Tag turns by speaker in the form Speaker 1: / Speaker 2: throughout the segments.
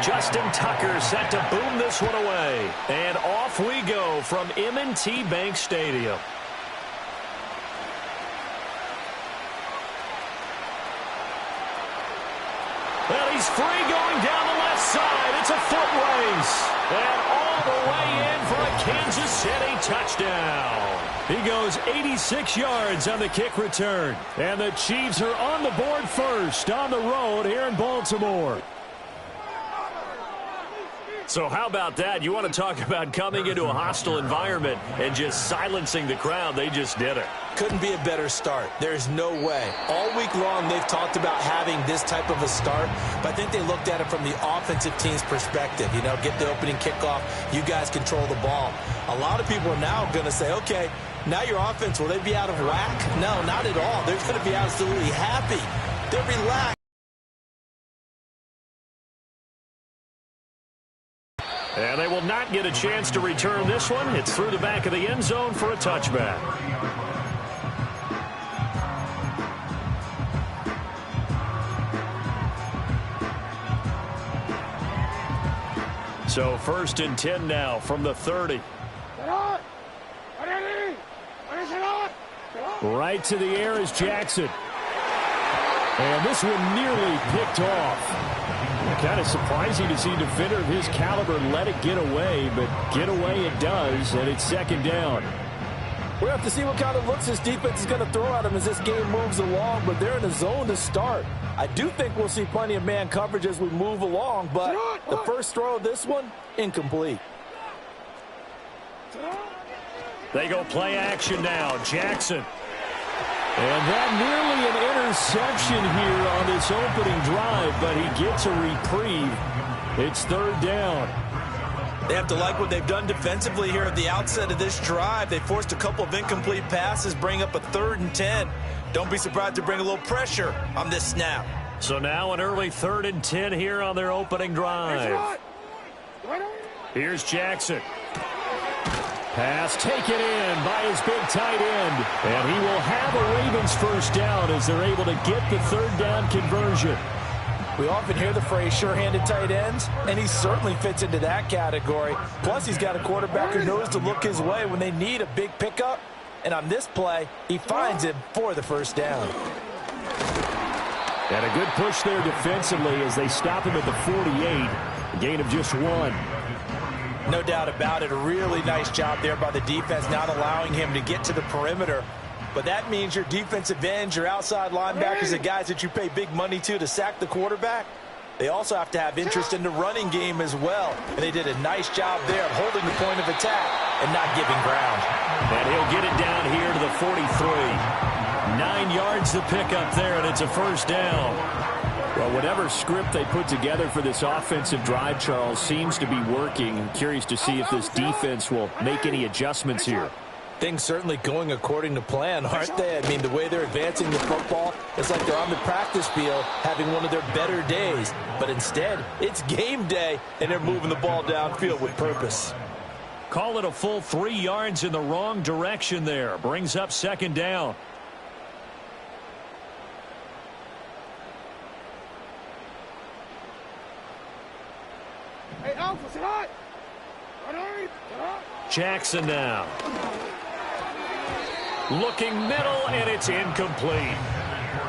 Speaker 1: Justin Tucker set to boom this one away. And off we go from M&T Bank Stadium. Well, he's free going down the left side. It's a foot race. And all the way in for a Kansas City touchdown. He goes 86 yards on the kick return. And the Chiefs are on the board first on the road here in Baltimore. So how about that? You want to talk about coming into a hostile environment and just silencing the crowd. They just did it.
Speaker 2: Couldn't be a better start. There's no way. All week long, they've talked about having this type of a start, but I think they looked at it from the offensive team's perspective. You know, get the opening kickoff. You guys control the ball. A lot of people are now going to say, okay, now your offense, will they be out of whack? No, not at all. They're going to be absolutely happy. They're relaxed.
Speaker 1: And they will not get a chance to return this one. It's through the back of the end zone for a touchback. So 1st and 10 now from the 30. Right to the air is Jackson. And this one nearly picked off. Kind of surprising to see a defender of his caliber let it get away, but get away it does, and it's 2nd down.
Speaker 3: We'll have to see what kind of looks this defense is going to throw at him as this game moves along, but they're in a zone to start. I do think we'll see plenty of man coverage as we move along, but the first throw of this one, incomplete.
Speaker 1: They go play action now. Jackson. And that nearly an interception here on this opening drive, but he gets a reprieve. It's 3rd down.
Speaker 2: They have to like what they've done defensively here at the outset of this drive. They forced a couple of incomplete passes, bring up a 3rd and 10. Don't be surprised to bring a little pressure on this snap.
Speaker 1: So now an early 3rd and 10 here on their opening drive. Here's Jackson. Pass taken in by his big tight end. And he will have a Ravens first down as they're able to get the 3rd down conversion.
Speaker 3: We often hear the phrase sure-handed tight ends, and he certainly fits into that category. Plus, he's got a quarterback who knows to look his way when they need a big pickup. And on this play, he finds him for the first down.
Speaker 1: And a good push there defensively as they stop him at the 48. A gain of just 1.
Speaker 2: No doubt about it. A really nice job there by the defense, not allowing him to get to the perimeter. But that means your defensive ends, your outside linebackers, the guys that you pay big money to sack the quarterback, they also have to have interest in the running game as well. And they did a nice job there of holding the point of attack and not giving ground.
Speaker 1: And he'll get it down here to the 43. 9 yards to pick up there, and it's a first down. Well, whatever script they put together for this offensive drive, Charles, seems to be working. I'm curious to see if this defense will make any adjustments here.
Speaker 2: Things certainly going according to plan, aren't they? I mean, the way they're advancing the football, it's like they're on the practice field having one of their better days. But instead, it's game day, and they're moving the ball downfield with purpose.
Speaker 1: Call it a full 3 yards in the wrong direction there. Brings up 2nd down. Jackson now. Looking middle, and it's incomplete.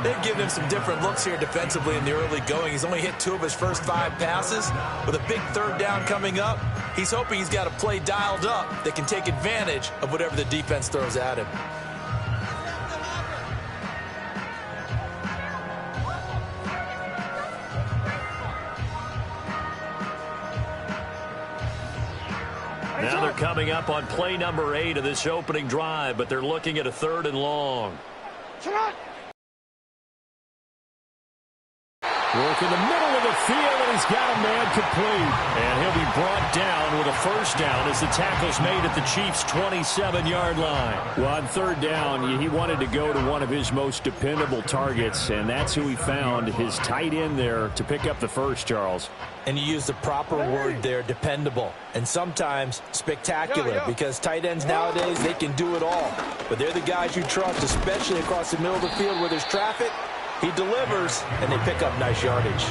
Speaker 2: They've given him some different looks here defensively in the early going. He's only hit 2 of his first 5 passes. With a big 3rd down coming up, he's hoping he's got a play dialed up that can take advantage of whatever the defense throws at him.
Speaker 1: Now they're coming up on play number 8 of this opening drive, but they're looking at a 3rd and long. Work in the middle of the field, and he's got a man complete. And he'll be brought down with a first down as the tackle's made at the Chiefs' 27-yard line. Well, on 3rd down, he wanted to go to one of his most dependable targets, and that's who he found, his tight end there, to pick up the first, Charles.
Speaker 2: And you use the proper word there, dependable, and sometimes spectacular, because tight ends nowadays, they can do it all. But they're the guys you trust, especially across the middle of the field where there's traffic.
Speaker 3: He delivers, and they pick up nice yardage.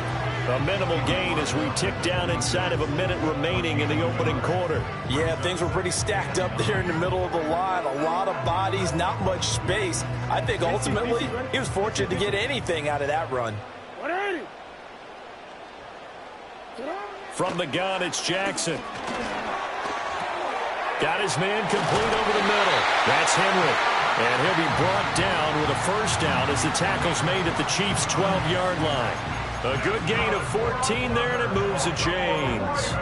Speaker 1: A minimal gain as we tick down inside of a minute remaining in the opening quarter.
Speaker 3: Yeah, things were pretty stacked up there in the middle of the line. A lot of bodies, not much space. I think ultimately he was fortunate to get anything out of that run.
Speaker 1: From the gun, it's Jackson. Got his man complete over the middle. That's Henry. And he'll be brought down with a first down as the tackle's made at the Chiefs' 12-yard line. A good gain of 14 there, and it moves the chains.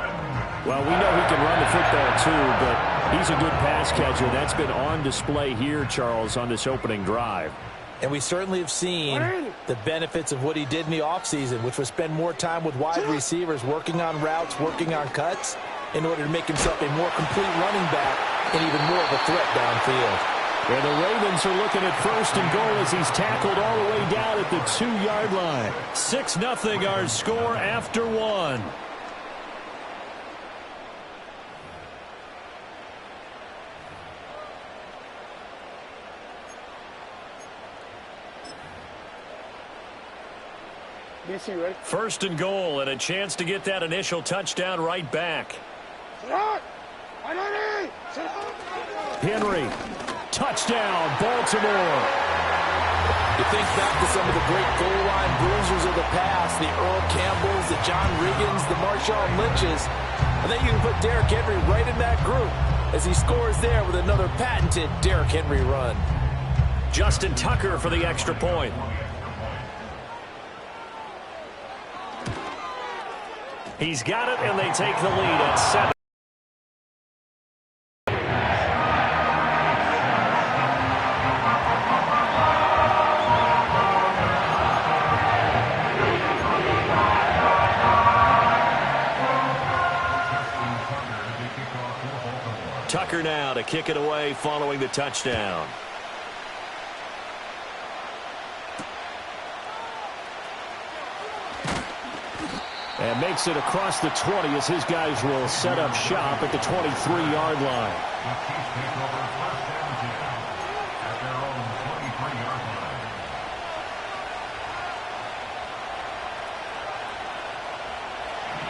Speaker 1: Well, we know he can run the football too, but he's a good pass catcher. That's been on display here, Charles, on this opening drive.
Speaker 3: And we certainly have seen the benefits of what he did in the offseason, which was spend more time with wide receivers, working on routes, working on cuts, in order to make himself a more complete running back and even more of a threat downfield.
Speaker 1: And the Ravens are looking at first and goal as he's tackled all the way down at the 2-yard line. 6-0 our score after one. First and goal, and a chance to get that initial touchdown right back. Henry, touchdown, Baltimore.
Speaker 3: You think back to some of the great goal line bruisers of the past, the Earl Campbells, the John Riggins, the Marshawn Lynches. I think you can put Derrick Henry right in that group as he scores there with another patented Derrick Henry run.
Speaker 1: Justin Tucker for the extra point. He's got it, and they take the lead at 7. Tucker now to kick it away following the touchdown. And makes it across the 20 as his guys will set up shop at the 23-yard line.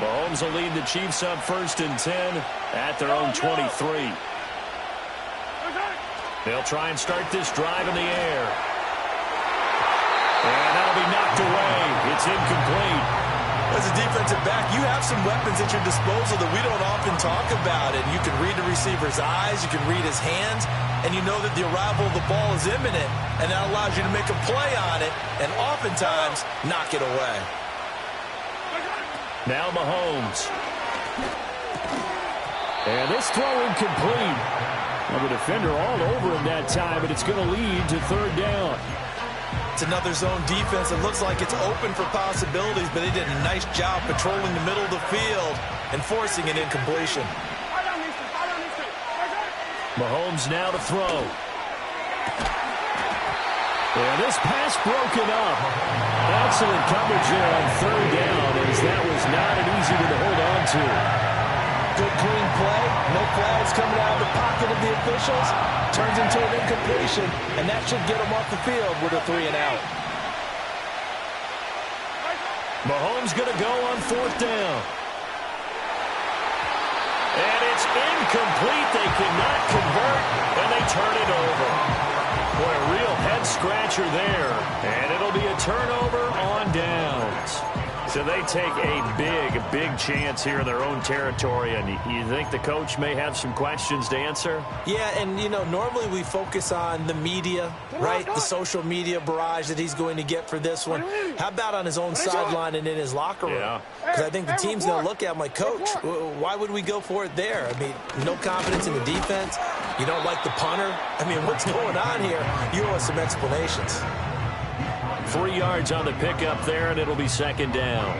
Speaker 1: Mahomes will lead the Chiefs up first and 10 at their own 23. They'll try and start this drive in the air. And that'll be knocked away. It's incomplete.
Speaker 2: As a defensive back, you have some weapons at your disposal that we don't often talk about. And you can read the receiver's eyes, you can read his hands, and you know that the arrival of the ball is imminent, and that allows you to make a play on it and oftentimes knock it away.
Speaker 1: Now Mahomes. And this throw incomplete. Well, the defender all over him that time, but it's going to lead to third down.
Speaker 2: It's another zone defense. It looks like it's open for possibilities, but they did a nice job patrolling the middle of the field and forcing an incompletion.
Speaker 1: Mahomes now to throw. And this pass broken up. Excellent coverage there on third down, as that was not an easy one to hold on to.
Speaker 3: Good clean play. No flags coming out of the pocket of the officials. Turns into an incompletion, and that should get him off the field with a 3-and-out.
Speaker 1: Mahomes going to go on fourth down. And it's incomplete. They cannot convert, and they turn it over. Boy, a real head-scratcher there. And it'll be a turnover on downs. So they take a big chance here in their own territory, and you think the coach may have some questions to answer?
Speaker 2: Yeah, and, you know, normally we focus on the media, right? The social media barrage that he's going to get for this one. How about on his own sideline and in his locker room? Because I think the team's going to look at him like, Coach, why would we go for it there? I mean, no confidence in the defense. You don't like the punter. I mean, what's going on here? You owe us some explanations.
Speaker 1: 3 yards on the pickup there, and it'll be second down.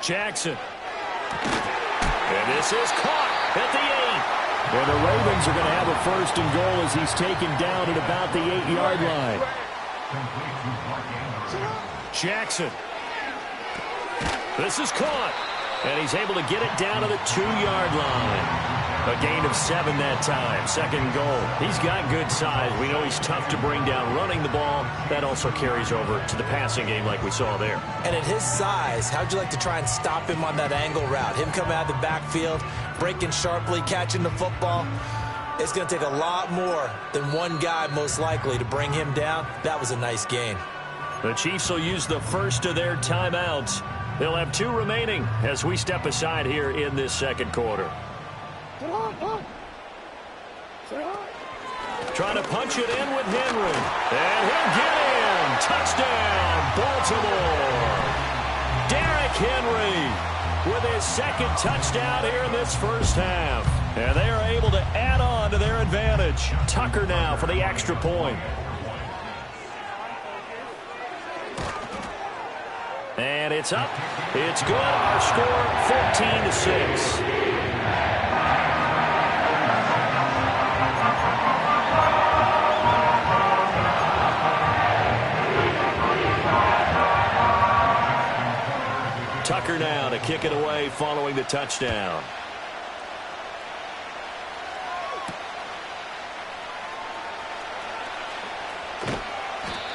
Speaker 1: Jackson. And this is caught at the 8. And the Ravens are going to have a first and goal as he's taken down at about the 8-yard line. Jackson. This is caught. And he's able to get it down to the 2-yard line. A gain of 7 that time. Second goal. He's got good size. We know he's tough to bring down running the ball. That also carries over to the passing game like we saw there.
Speaker 2: And at his size, how'd you like to try and stop him on that angle route? Him coming out of the backfield, breaking sharply, catching the football. It's going to take a lot more than one guy, most likely, to bring him down. That was a nice gain.
Speaker 1: The Chiefs will use the first of their timeouts. They'll have 2 remaining as we step aside here in this second quarter. Trying to punch it in with Henry. And he'll get in. Touchdown, Baltimore. Derrick Henry with his second touchdown here in this first half. And they are able to add on to their advantage. Tucker now for the extra point. And it's up. It's good. Our score, 14-6. Tucker now to kick it away following the touchdown.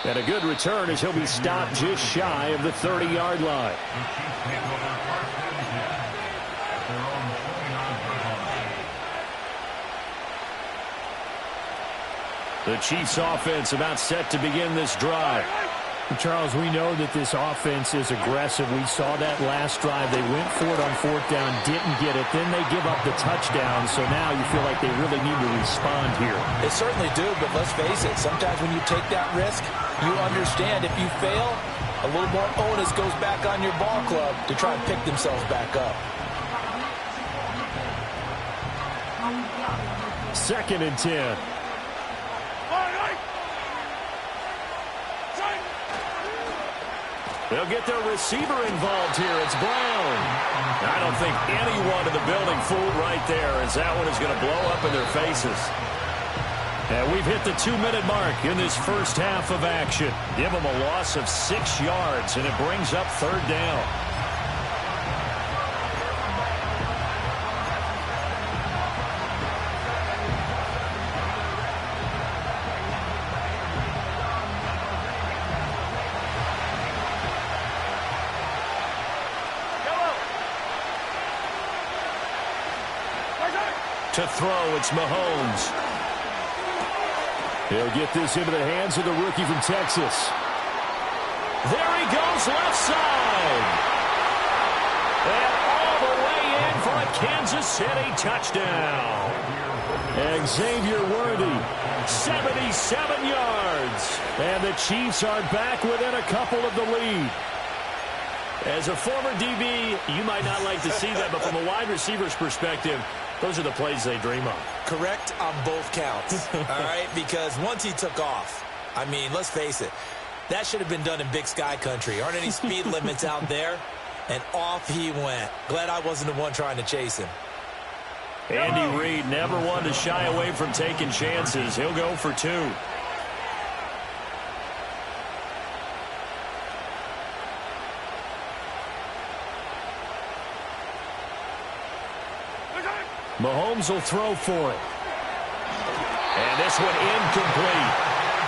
Speaker 1: And a good return as he'll be stopped just shy of the 30-yard line. The Chiefs offense about set to begin this drive.
Speaker 4: Charles, we know that this offense is aggressive. We saw that last drive. They went for it on 4th down, didn't get it. Then they give up the touchdown. So now you feel like they really need to respond here.
Speaker 3: They certainly do, but let's face it. Sometimes when you take that risk, you understand if you fail, a little more onus goes back on your ball club to try and pick themselves back up.
Speaker 4: 2nd and 10.
Speaker 1: They'll get their receiver involved here. It's Brown. I don't think anyone in the building fooled right there, as that one is going to blow up in their faces. And we've hit the 2-minute mark in this first half of action. Give them a loss of 6 yards, and it brings up 3rd down. To throw, it's Mahomes.
Speaker 4: He'll get this into the hands of the rookie from Texas.
Speaker 1: There he goes, left side. And all the way in for a Kansas City touchdown.
Speaker 4: Xavier Worthy,
Speaker 1: 77 yards.
Speaker 4: and the Chiefs are back within a couple of the lead.
Speaker 1: As a former DB, you might not like to see that, but from a wide receiver's perspective, those are the plays they dream of.
Speaker 2: Correct on both counts, all right? Because once he took off, I mean, let's face it, that should have been done in Big Sky country. Aren't any speed limits out there? And off he went. Glad I wasn't the one trying to chase him.
Speaker 1: Andy Reid never wanted to shy away from taking chances. He'll go for 2.
Speaker 4: Mahomes will throw for it.
Speaker 1: And this one incomplete.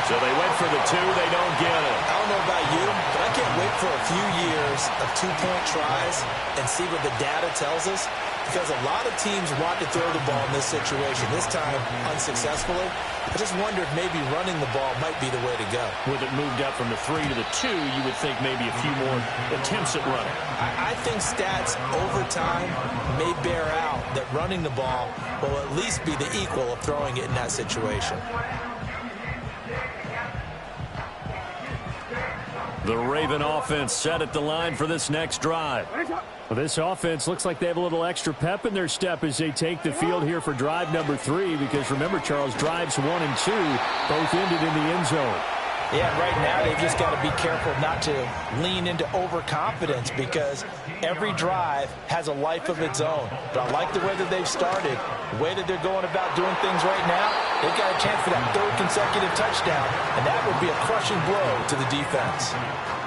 Speaker 1: So they went for the 2. They don't get it.
Speaker 2: I don't know about you, but I can't wait for a few years of 2-point tries and see what the data tells us. Because a lot of teams want to throw the ball in this situation. This time, unsuccessfully. I just wonder if maybe running the ball might be the way to go.
Speaker 1: With it moved up from the 3 to the 2, you would think maybe a few more attempts at running.
Speaker 2: I think stats over time may bear out that running the ball will at least be the equal of throwing it in that situation.
Speaker 1: The Raven offense set at the line for this next drive.
Speaker 4: Well, this offense looks like they have a little extra pep in their step as they take the field here for drive number 3. Because remember, Charles, drives 1 and 2 both ended in the end zone.
Speaker 3: Yeah, right now they've just got to be careful not to lean into overconfidence because every drive has a life of its own. But I like the way that they've started, the way that they're going about doing things right now. They've got a chance for that 3rd consecutive touchdown, and that would be a crushing blow to the defense.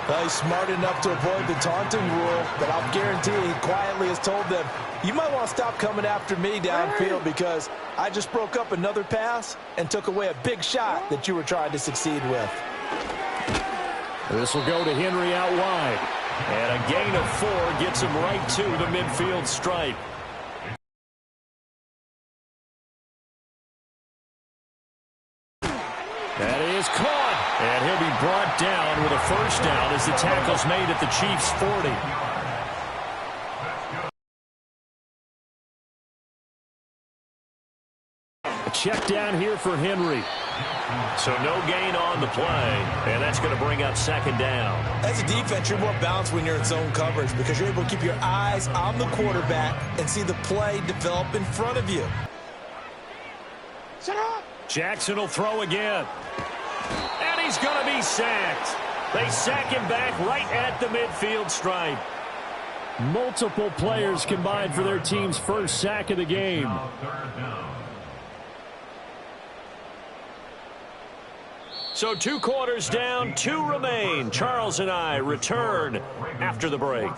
Speaker 3: Well, he's smart enough to avoid the taunting rule, but I'll guarantee he quietly has told them, you might want to stop coming after me downfield because I just broke up another pass and took away a big shot that you were trying to succeed with.
Speaker 4: This will go to Henry out wide.
Speaker 1: And a gain of 4 gets him right to the midfield stripe. That is caught. And he'll be brought down with a first down as the tackle's made at the Chiefs' 40. A check down here for Henry. So no gain on the play, and that's going to bring up second down.
Speaker 2: As a defense, you're more balanced when you're in zone coverage because you're able to keep your eyes on the quarterback and see the play develop in front of you.
Speaker 1: Jackson will throw again. And he's going to be sacked. They sack him back right at the midfield stripe.
Speaker 4: Multiple players combined for their team's first sack of the game.
Speaker 1: So 2 quarters down, 2 remain. Charles and I return after the break.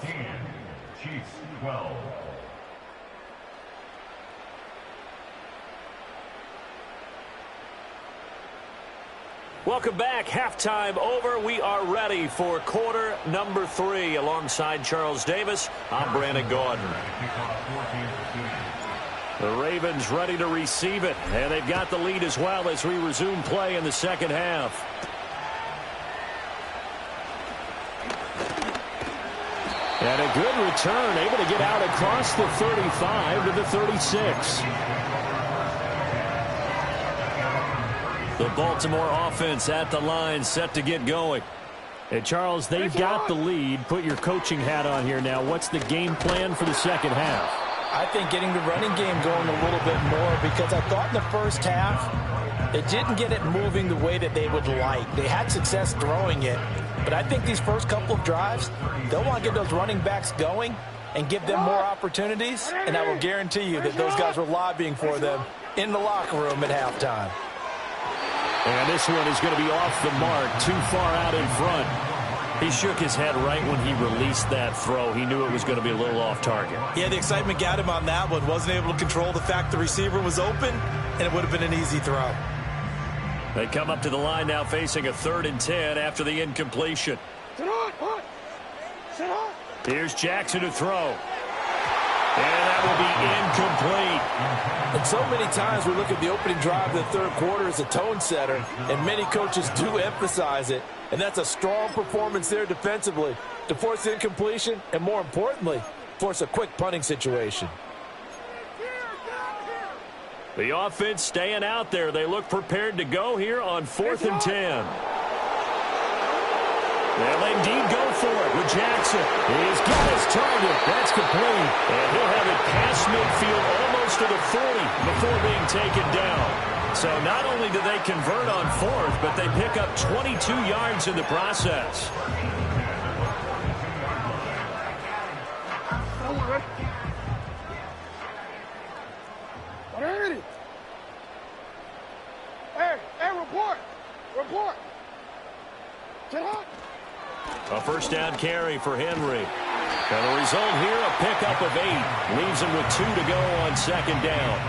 Speaker 1: Welcome back. Halftime over. We are ready for quarter number 3. Alongside Charles Davis, I'm Brandon Gordon. The Ravens ready to receive it, and they've got the lead as well as we resume play in the second half. And a good return, able to get out across the 35 to the 36. The Baltimore offense at the line, set to get going.
Speaker 4: Hey, Charles, they've got the lead. Put your coaching hat on here now. What's the game plan for the second half?
Speaker 3: I think getting the running game going a little bit more because I thought in the first half they didn't get it moving the way that they would like. They had success throwing it, but I think these first couple of drives, they'll want to get those running backs going and give them more opportunities, and I will guarantee you that those guys were lobbying for them in the locker room at halftime.
Speaker 1: And this one is going to be off the mark, too far out in front. He shook his head right when he released that throw. He knew it was going to be a little off target.
Speaker 2: Yeah, the excitement got him on that one. Wasn't able to control the fact the receiver was open, and it would have been an easy throw.
Speaker 1: They come up to the line now facing a 3rd and 10 after the incompletion. Here's Jackson to throw. And that will be incomplete.
Speaker 3: And so many times we look at the opening drive of the third quarter as a tone setter, and many coaches do emphasize it. And that's a strong performance there defensively to force incompletion and, more importantly, force a quick punting situation.
Speaker 1: The offense staying out there. They look prepared to go here on 4th and 10. They'll indeed go for it with Jackson. He's got his target. That's complete. And he'll have it past midfield almost to the 40 before being taken down. So not only do they convert on 4th, but they pick up 22 yards in the process.
Speaker 5: Report.
Speaker 1: A first down carry for Henry. And the result here, a pickup of 8. Leaves him with 2 to go on 2nd down.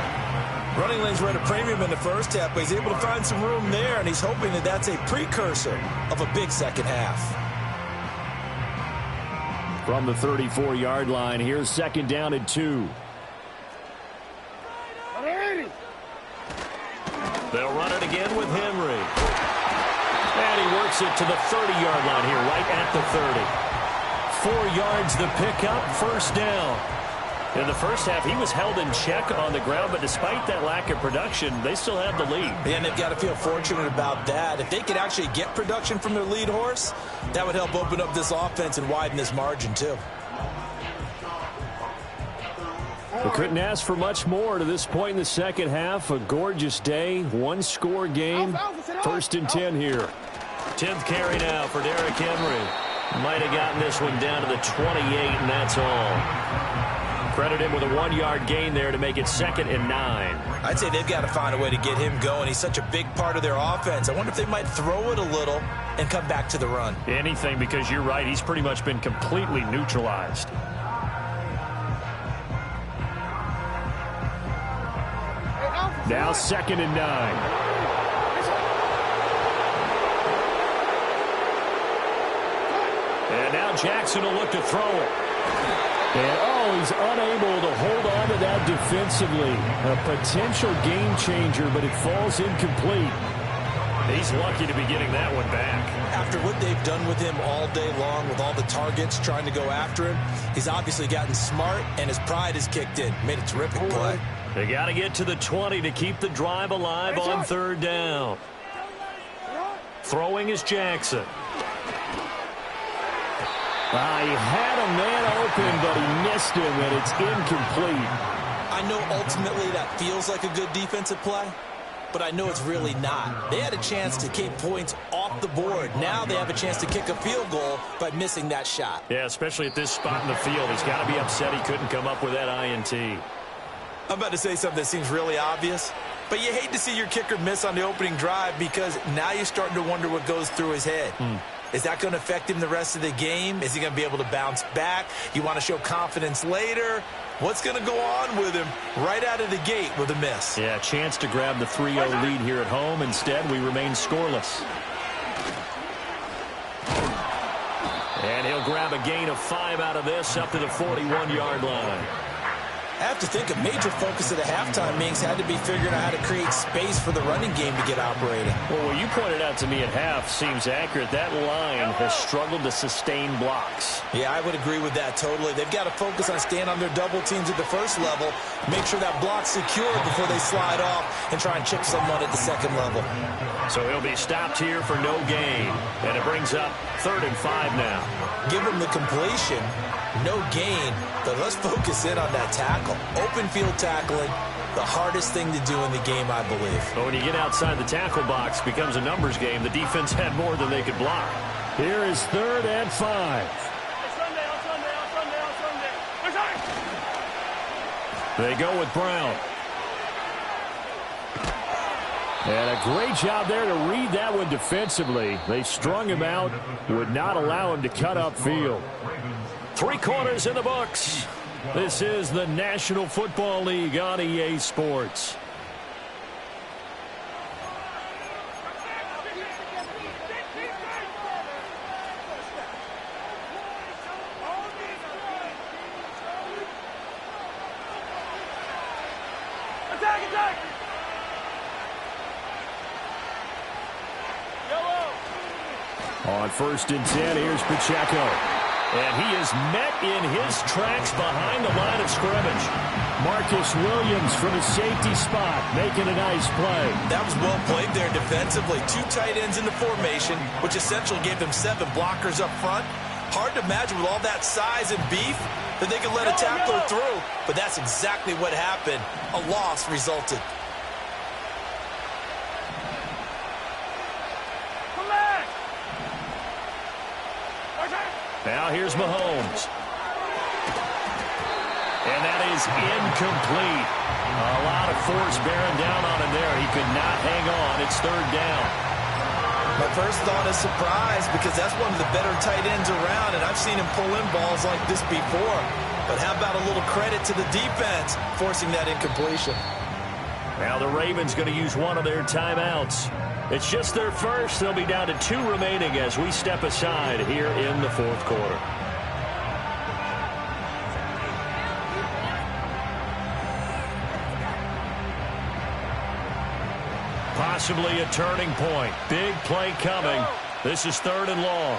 Speaker 2: Running lanes were at a premium in the first half, but he's able to find some room there, and he's hoping that that's a precursor of a big second half.
Speaker 4: From the 34-yard line, here's 2nd down and 2.
Speaker 1: They'll run it again with Henry. And he works it to the 30-yard line here, right at the 30. 4 yards the pickup, first down. In the first half, he was held in check on the ground, but despite that lack of production, they still have the lead.
Speaker 2: And they've got to feel fortunate about that. If they could actually get production from their lead horse, that would help open up this offense and widen this margin, too.
Speaker 4: They couldn't ask for much more to this point in the second half. A gorgeous day, one-score game. 1st and 10 here.
Speaker 1: 10th carry now for Derrick Henry. Might have gotten this one down to the 28, and that's all. Credit him with a 1-yard gain there to make it 2nd and 9.
Speaker 2: I'd say they've got to find a way to get him going. He's such a big part of their offense. I wonder if they might throw it a little and come back to the run.
Speaker 1: Anything, because you're right. He's pretty much been completely neutralized. Now 2nd and 9. And now Jackson will look to throw it. And, he's unable to hold on to that defensively. A potential game changer, but it falls incomplete. He's lucky to be getting that one back.
Speaker 2: After what they've done with him all day long, with all the targets trying to go after him, he's obviously gotten smart, and his pride has kicked in. Made a terrific play.
Speaker 1: They got to get to the 20 to keep the drive alive on 3rd down. Throwing is Jackson.
Speaker 4: He had a man open, but he missed him, and it's incomplete.
Speaker 2: I know ultimately that feels like a good defensive play, but I know it's really not. They had a chance to keep points off the board. Now they have a chance to kick a field goal by missing that shot.
Speaker 1: Yeah, especially at this spot in the field. He's got to be upset he couldn't come up with that INT.
Speaker 2: I'm about to say something that seems really obvious, but you hate to see your kicker miss on the opening drive because now you're starting to wonder what goes through his head. Is that going to affect him the rest of the game? Is he going to be able to bounce back? You want to show confidence later? What's going to go on with him right out of the gate with a miss?
Speaker 1: Yeah, chance to grab the 3-0 lead here at home. Instead, we remain scoreless. And he'll grab a gain of 5 out of this up to the 41-yard line.
Speaker 2: I have to think a major focus of the halftime meetings had to be figuring out how to create space for the running game to get operating.
Speaker 1: Well, what you pointed out to me at half seems accurate. That line has struggled to sustain blocks.
Speaker 2: Yeah, I would agree with that totally. They've got to focus on staying on their double teams at the first level, make sure that block's secure before they slide off and try and chip someone at the second level.
Speaker 1: So he'll be stopped here for no gain, and it brings up 3rd and 5 now.
Speaker 2: Give him the completion. No gain, but let's focus in on that tackle. Open field tackling, the hardest thing to do in the game, I believe.
Speaker 1: But when you get outside the tackle box, it becomes a numbers game. The defense had more than they could block.
Speaker 4: Here is 3rd and 5.
Speaker 1: They go with Brown.
Speaker 4: And a great job there to read that one defensively. They strung him out, would not allow him to cut upfield.
Speaker 1: 3 quarters in the books. This is the National Football League on EA Sports.
Speaker 4: On 1st and 10, here's Pacheco.
Speaker 1: And he is met in his tracks behind the line of scrimmage.
Speaker 4: Marcus Williams from a safety spot making a nice play.
Speaker 2: That was well played there defensively. 2 tight ends in the formation, which essentially gave them 7 blockers up front. Hard to imagine with all that size and beef that they could let a tackler through. But that's exactly what happened. A loss resulted.
Speaker 1: Now here's Mahomes. And that is incomplete. A lot of force bearing down on him there. He could not hang on. It's 3rd down.
Speaker 2: My first thought is surprise because that's one of the better tight ends around, and I've seen him pull in balls like this before. But how about a little credit to the defense forcing that incompletion?
Speaker 1: Now the Ravens going to use one of their timeouts. It's just their first. They'll be down to 2 remaining as we step aside here in the 4th quarter. Possibly a turning point. Big play coming. This is 3rd and long.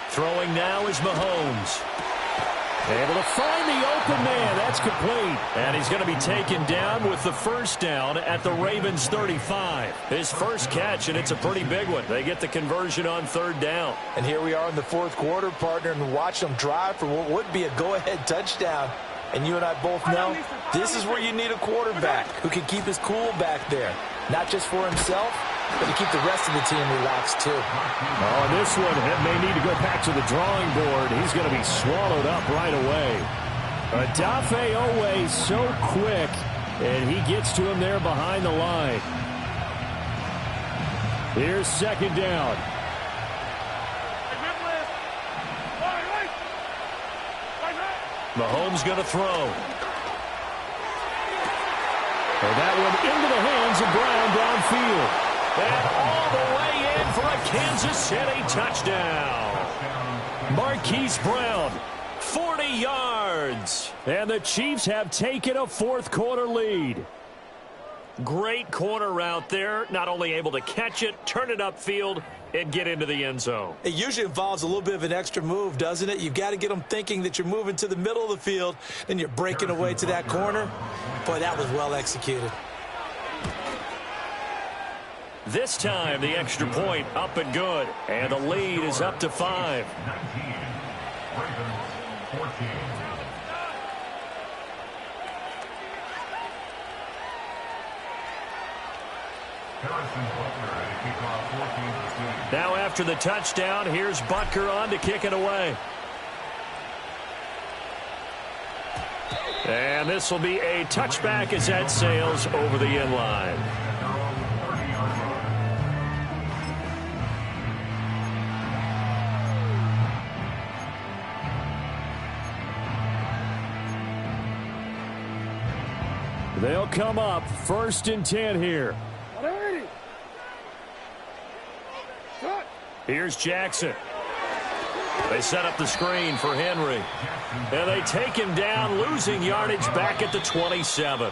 Speaker 1: Throwing now is Mahomes. Able to find the open man. That's complete. And he's going to be taken down with the 1st down at the Ravens 35. His first catch, and it's a pretty big one. They get the conversion on 3rd down.
Speaker 3: And here we are in the 4th quarter, partner, and watch them drive for what would be a go-ahead touchdown. And you and I both know this is where you need a quarterback who can keep his cool back there. Not just for himself, but to keep the rest of the team relaxed, too.
Speaker 4: Oh, this one may need to go back to the drawing board. He's going to be swallowed up right away. Adafe Owe so quick, and he gets to him there behind the line. Here's second down.
Speaker 1: Mahomes going to throw.
Speaker 4: And that one into the hands of Brown downfield.
Speaker 1: And all the way in for a Kansas City touchdown. Marquise Brown, 40 yards.
Speaker 4: And the Chiefs have taken a fourth-quarter lead.
Speaker 1: Great corner route there. Not only able to catch it, turn it upfield, and get into the end zone.
Speaker 2: It usually involves a little bit of an extra move, doesn't it? You've got to get them thinking that you're moving to the middle of the field, then you're breaking away to that corner. Boy, that was well executed.
Speaker 1: This time, the extra point up and good. And the lead is up to 5. Now after the touchdown, here's Butker on to kick it away. And this will be a touchback as that sails over the end line.
Speaker 4: They'll come up 1st and 10 here.
Speaker 1: Here's Jackson. They set up the screen for Henry. And they take him down, losing yardage back at the 27.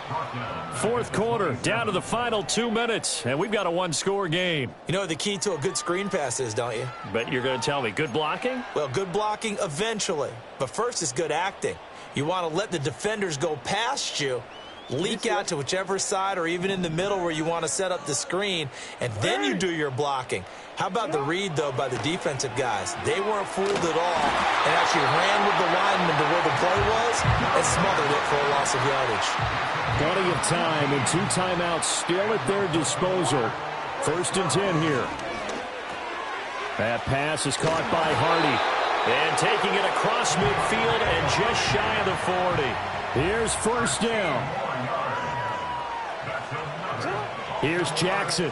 Speaker 1: Fourth quarter, down to the final 2 minutes, and we've got a one-score game.
Speaker 2: You know what the key to a good screen pass is, don't you?
Speaker 1: But you're going to tell me, good blocking?
Speaker 2: Well, good blocking eventually. But first is good acting. You want to let the defenders go past you, leak out to whichever side or even in the middle where you want to set up the screen, and then you do your blocking. How about the read, though, by the defensive guys? They weren't fooled at all and actually ran with the lineman to where the play was and smothered it for a loss of yardage.
Speaker 4: Plenty of time and 2 timeouts still at their disposal. 1st and 10 here. That pass is caught by Hardy.
Speaker 1: And taking it across midfield and just shy of the 40.
Speaker 4: Here's 1st down. Here's Jackson.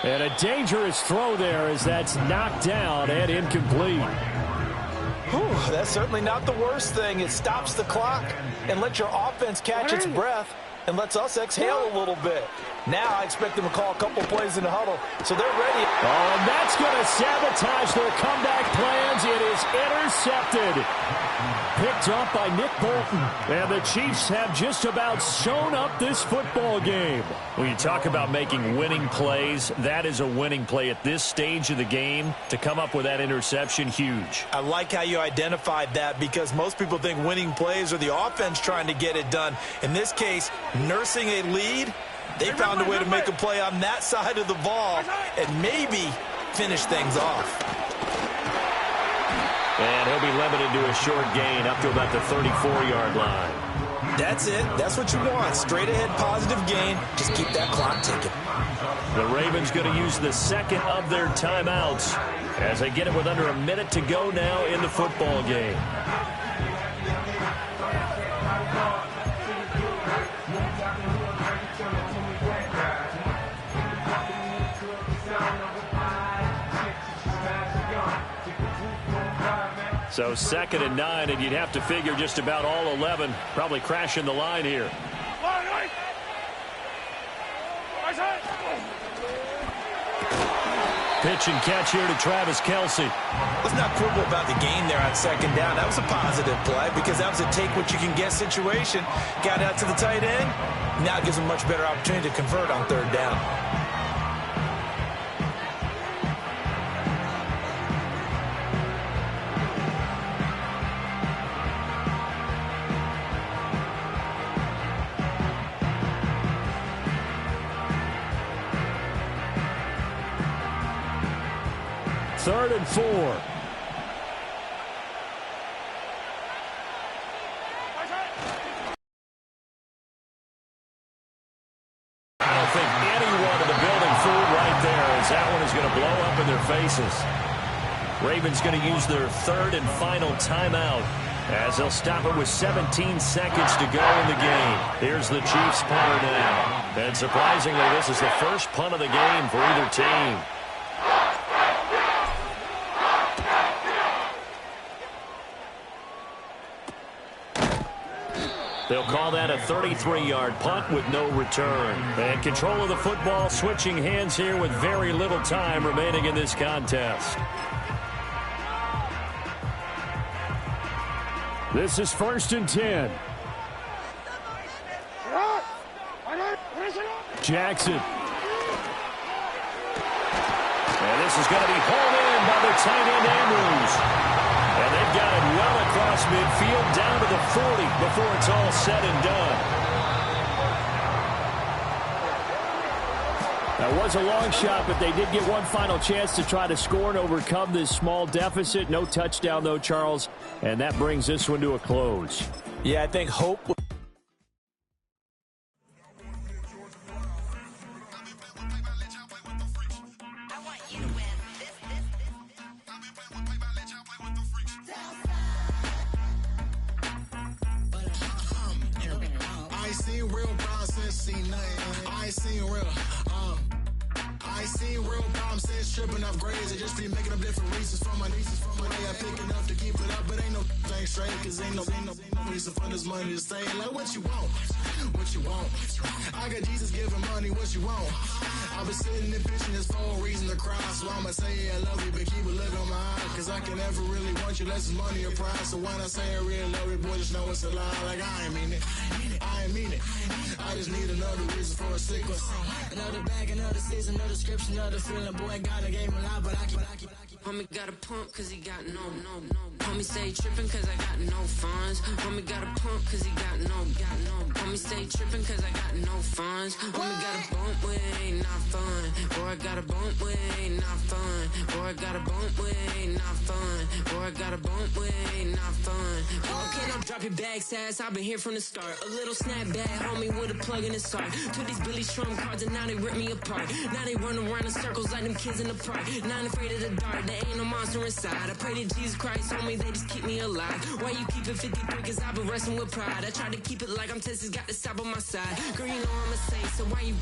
Speaker 4: And a dangerous throw there as that's knocked down and incomplete.
Speaker 3: Whew, that's certainly not the worst thing. It stops the clock and lets your offense catch its breath and lets us exhale a little bit. Now I expect them to call a couple plays in the huddle, so they're ready.
Speaker 4: Oh, and that's going to sabotage their comeback plans. It is intercepted. Picked up by Nick Bolton. And the Chiefs have just about sewn up this football game.
Speaker 1: When you talk about making winning plays, that is a winning play at this stage of the game. To come up with that interception, huge.
Speaker 2: I like how you identified that because most people think winning plays are the offense trying to get it done. In this case, nursing a lead, they found a way to make a play on that side of the ball and maybe finish things off.
Speaker 1: And he'll be limited to a short gain up to about the 34-yard line.
Speaker 2: That's it. That's what you want. Straight ahead positive gain. Just keep that clock ticking.
Speaker 1: The Ravens going to use the second of their timeouts as they get it with under a minute to go now in the football game. So 2nd and 9, and you'd have to figure just about all 11 probably crashing the line here. Pitch and catch here to Travis Kelce.
Speaker 2: Let's not quibble about the gain there on 2nd down. That was a positive play because that was a take-what-you-can-get situation. Got out to the tight end. Now it gives them a much better opportunity to convert on 3rd down.
Speaker 4: Third and 4.
Speaker 1: I don't think anyone in the building misses. Ravens going to use their third and final timeout as they'll stop it with 17 seconds to go in the game. Here's the Chiefs punter now. And surprisingly, this is the first punt of the game for either team. They'll call that a 33-yard punt with no return. And control of the football switching hands here with very little time remaining in this contest. This is 1st and 10. Jackson. And this is going to be hauled in by the tight end Andrews. And they've got it well across midfield down to the 40 before it's all said and done. That was a long shot, but they did get one final chance to try to score and overcome this small deficit. No touchdown, though, Charles. And that brings this one to a close.
Speaker 3: Yeah, I think hope.
Speaker 5: I seen real problems since seen nothing. I seen real problems since tripping off grades. I just be making up different reasons for my nieces. For my day I pick enough to keep it up, but ain't no thing straight. Cause ain't no reason for this money to stay. Like what you want? What you want? I got Jesus giving money, what you want? I've been sitting and pitching this for a reason to cry. So I'ma say I love you, but keep a look on my eye. Cause I can never really want you unless it's money or pride. So when I say I really love you, boy, just know it's a lie. Like I ain't mean it. I ain't mean it. I just need another reason for a sequence. Another bag, another season, another description, another feeling. Boy, got a game a lot, but I keep.
Speaker 6: Homie got a pump cause he got no. Homie stay trippin' cause I got no funds. Homie got a pump cause he got no. Homie stay trippin' cause I got no funds. Homie got a bump with it ain't not fun. Boy, I got a bump with it ain't not fun. Boy, I got a bump with it ain't not fun. Boy, I got a bump with it ain't not fun. Boy, can I drop your bag, sass? I've been here from the start. A little snapback, homie, with a plug in his heart. Took these Billy Strum cards and now they rip me apart. Now they run around in circles like them kids in the park. Now I'm afraid of the dark. There ain't no monster inside. I pray to Jesus Christ, homie, they just keep me alive. Why you keep it 53? Cause I've been wrestling with pride. I try to keep it like I'm Texas, got the South on my side. Girl, you know I'm a saint, so why you